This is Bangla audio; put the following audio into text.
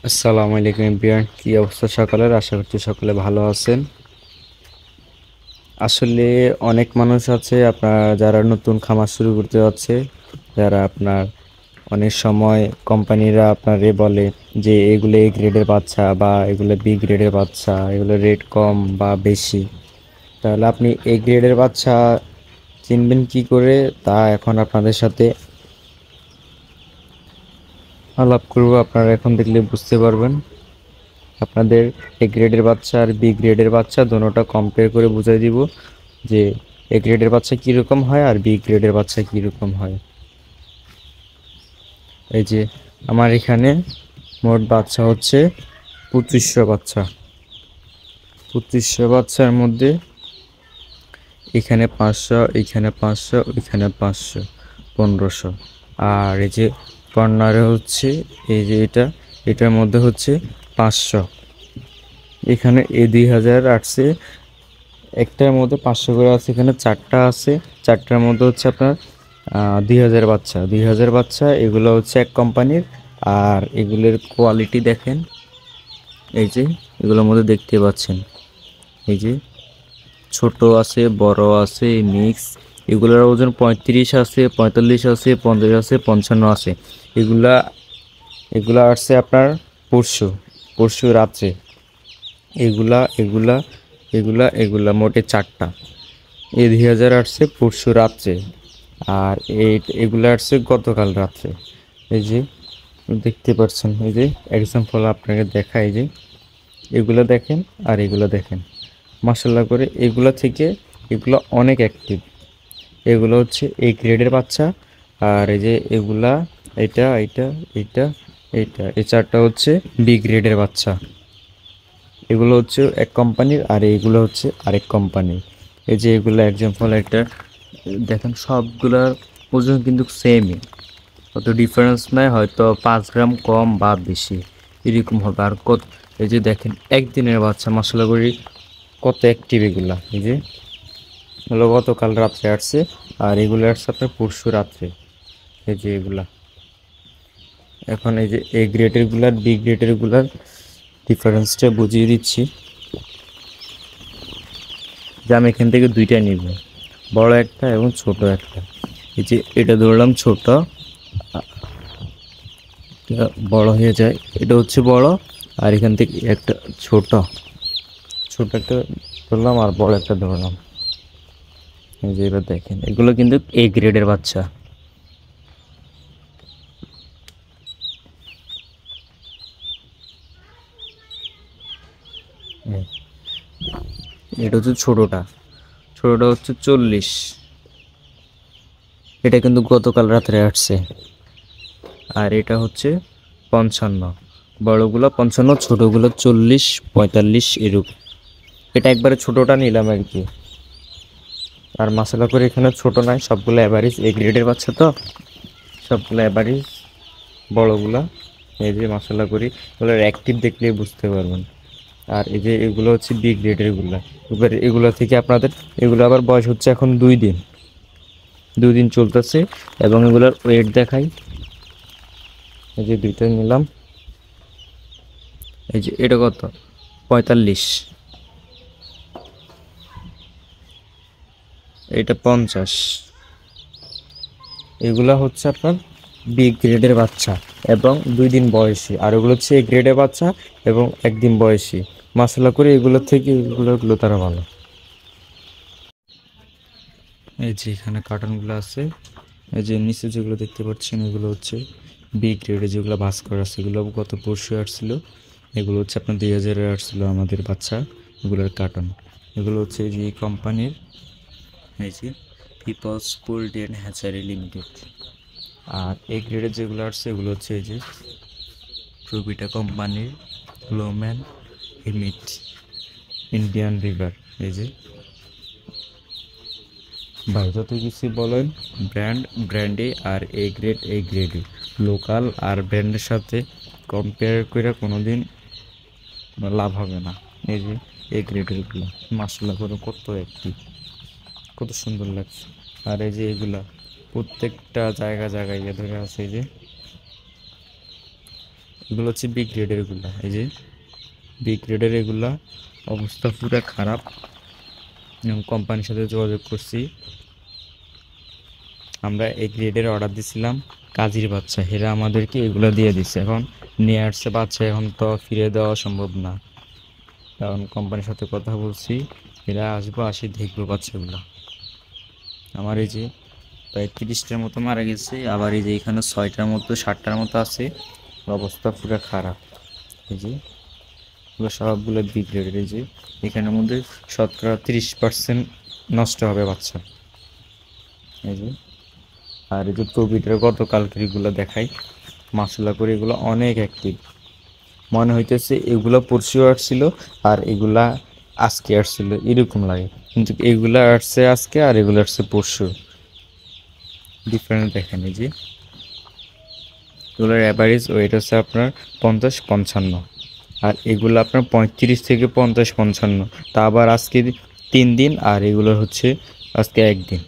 আসসালামু আলাইকুম এভরিওয়ান, কি অবস্থা সকালের? আশা করছি সকলে ভালো আছেন। আসলে অনেক মানুষ আছে আপনার যারা নতুন খামার শুরু করতে যাচ্ছে, যারা আপনার অনেক সময় কোম্পানিরা বলে যে এগুলো এ গ্রেডের বাচ্চা বা এগুলো বি গ্রেডের বাচ্চা, এগুলো রেট কম বা বেশি। তাহলে আপনি এ গ্রেডের বাচ্চা চিনবেন কি করে, তা এখন আপনাদের সাথে আলাপ করবো। আপনারা এখন দেখলে বুঝতে পারবেন। আপনাদের এ গ্রেডের বাচ্চা আর বি গ্রেডের বাচ্চা দোনোটা কম্পেয়ার করে বুঝাই দিব যে এ গ্রেডের বাচ্চা কীরকম হয় আর বি গ্রেডের বাচ্চা কীরকম হয়। এই যে আমার এখানে মোট বাচ্চা হচ্ছে 2500 বাচ্চা। 2500 বাচ্চার মধ্যে এখানে 500, এখানে 500, এখানে 500, 1500। আর এই যে কর্নারে হচ্ছে এই যে এটার মধ্যে হচ্ছে 500। এখানে এই 2000 আসছে, একটার মধ্যে 500 করে আছে, এখানে চারটা আছে। চারটার মধ্যে হচ্ছে আপনার 2000 বাচ্চা। 2000 বাচ্চা এগুলো হচ্ছে এক কোম্পানির। আর এগুলোর কোয়ালিটি দেখেন, এই যে এগুলোর মধ্যে দেখতে পাচ্ছেন, এই যে ছোট আছে, বড় আছে, মিক্স। এগুলোর ওজন 35 আছে, 45 আছে, 50 আছে, 55 আছে। এগুলা এগুলা আসছে আপনার পরশু পরশু রাত্রে। এগুলা এগুলা এগুলা এগুলা মোটে চারটা। এই 2000 আসছে পরশু রাত্রে। আর এগুলো আসছে গতকাল রাত্রে। এই যে দেখতে পাচ্ছেন, এই যে এক্সাম্পল আপনাকে দেখাই, যে এগুলো দেখেন আর এগুলো দেখেন, মাশাল্লাহ করে এগুলো থেকে এগুলো অনেক অ্যাক্টিভ। এগুলো হচ্ছে এই গ্রেডের বাচ্চা। আর এই যে এগুলা, এটা এটা এটা এটা এই চারটা হচ্ছে বি গ্রেডের বাচ্চা। এগুলো হচ্ছে এক কোম্পানির আর এইগুলো হচ্ছে আরেক কোম্পানির। এই যে এগুলো এক্সাম্পল একটা দেখেন, সবগুলার ওজন কিন্তু সেমই, অত ডিফারেন্স নাই, হয়তো 5 গ্রাম কম বা বেশি এরকম হবে। আর কত, এই যে দেখেন একদিনের বাচ্চা, মশলা করি কত অ্যাক্টিভ এগুলা। এই যে হলো গতকাল রাত্রে আসছে, আর এগুলো আসছে আপনার পরশু রাত্রে। এই যে এগুলা এখন এই যে এ গ্রেডের গুলার বি গ্রেডের গুলার ডিফারেন্সটা বুঝিয়ে দিচ্ছি। যে আমি এখান থেকে দুইটা নিব, বড় একটা এবং ছোট একটা। এই যে এটা ধরলাম ছোট, বড় হয়ে যায়, এটা হচ্ছে বড়। আর এখান থেকে একটা ছোট, ছোট একটা ধরলাম আর বড় একটা ধরলাম। এই যে এবার দেখেন, এগুলো কিন্তু এ গ্রেডের বাচ্চা। এটা হচ্ছে ছোটটা, ছোটটা হচ্ছে 40। এটা কিন্তু গতকাল রাত্রে আসছে। আর এটা হচ্ছে 55, বড়গুলো 55, ছোটগুলো 40, 45 এরকম। এটা একবারে ছোটটা নিলাম আর কি। আর মশলা করে এখানে ছোট নাই, সবগুলো অ্যাভারেজ এ গ্রেডের বাচ্চা তো, সবগুলো অ্যাভারেজ বড়গুলা। এই যে মশলা করি এগুলোর অ্যাক্টিভ দেখলে বুঝতে পারবেন। আর এই যে এগুলো হচ্ছে বি গ্রেডের গুলা। এবার এগুলো থেকে আপনাদের, এগুলো আবার বয়স হচ্ছে এখন 2 দিন, 2 দিন চলতেছে। এবং এগুলোর ওয়েট দেখাই, এই যে দুইটা নিলাম। এই যে এটা কত, 45, এটা 50। এগুলা হচ্ছে আপনার বি গ্রেডের বাচ্চা এবং 2 দিন বয়সী। আর ওগুলো হচ্ছে এ গ্রেডের বাচ্চা এবং 1 দিন বয়সী। মশলা করে এগুলোর থেকে এগুলো তারা ভালো। এই যে এখানে কার্টনগুলো আছে, এই যে নিচে যেগুলো দেখতে পাচ্ছেন এগুলো হচ্ছে বি গ্রেডে, যেগুলো ভাস্কর আছে এগুলো গত পরশু আসছিল। এগুলো হচ্ছে আপনার 2000-এর আসছিল আমাদের বাচ্চা, এগুলোর কার্টন। এগুলো হচ্ছে এই যে কোম্পানির, এই যে people's poultry and hatchery limited. আর এ গ্রেডের যেগুলো আসছে এগুলো হচ্ছে এই যে প্রবিটা কোম্পানির, গ্লোম্যান, হিমিট, ইন্ডিয়ান রিভার। এই যে ভাই যত কিছু বলেন, ব্র্যান্ডে আর এ গ্রেড এ গ্রেডে, লোকাল আর ব্র্যান্ডের সাথে কম্পেয়ার করে কোনোদিন লাভ হবে না। এই যে এ গ্রেডেরগুলো মাসাল্লাহ করে কত একটি, কত সুন্দর লাগছে। আর এই যে এগুলা প্রত্যেকটা জায়গায় ইয়ে ধরে আছে, এই যে এগুলো হচ্ছে বি গ্রেডের এগুলা, এই যে বি গ্রেডের এগুলা অবস্থা পুরো খারাপ। কোম্পানির সাথে যোগাযোগ করছি, আমরা এই গ্রেডের অর্ডার দিছিলাম কাজীর বাচ্চা, এরা আমাদেরকে এগুলো দিয়ে দিচ্ছে। এখন নিয়ে আসছে বাচ্চা, এখন তো ফিরে দেওয়া সম্ভব না, কারণ কোম্পানির সাথে কথা বলছি, এরা আসবো আসি দেখবো বাচ্চাগুলো। আমার এই যে প্রায় 30টার মতো মারা গেছে, আবার এই যে এখানে 6টার মতো 7টার মতো আছে, অবস্থা পুরো খারাপ। এই যে এগুলো সবগুলো বি গ্রেডের। এই যে এখানের মধ্যে শতকরা 30% নষ্ট হবে বাচ্চা। এই যে আর এই যে প্রবিটের গতকালকের এগুলো দেখাই, মাসাল্লাহ করে এগুলো অনেক অ্যাক্টিভ। মনে হইতেছে এগুলো পরশু আসছিল আর এগুলা আজকে আসছিল এরকম লাগে, কিন্তু এগুলা আসছে আজকে আর এগুলো আসছে পরশু, ডিফারেন্স দেখেন। এই যে এগুলোর অ্যাভারেজ ওয়েট হচ্ছে আপনার 50-55, আর এগুলো আপনার 35 থেকে 50-55, তা আবার আজকে 3 দিন আর এগুলো হচ্ছে আজকে 1 দিন।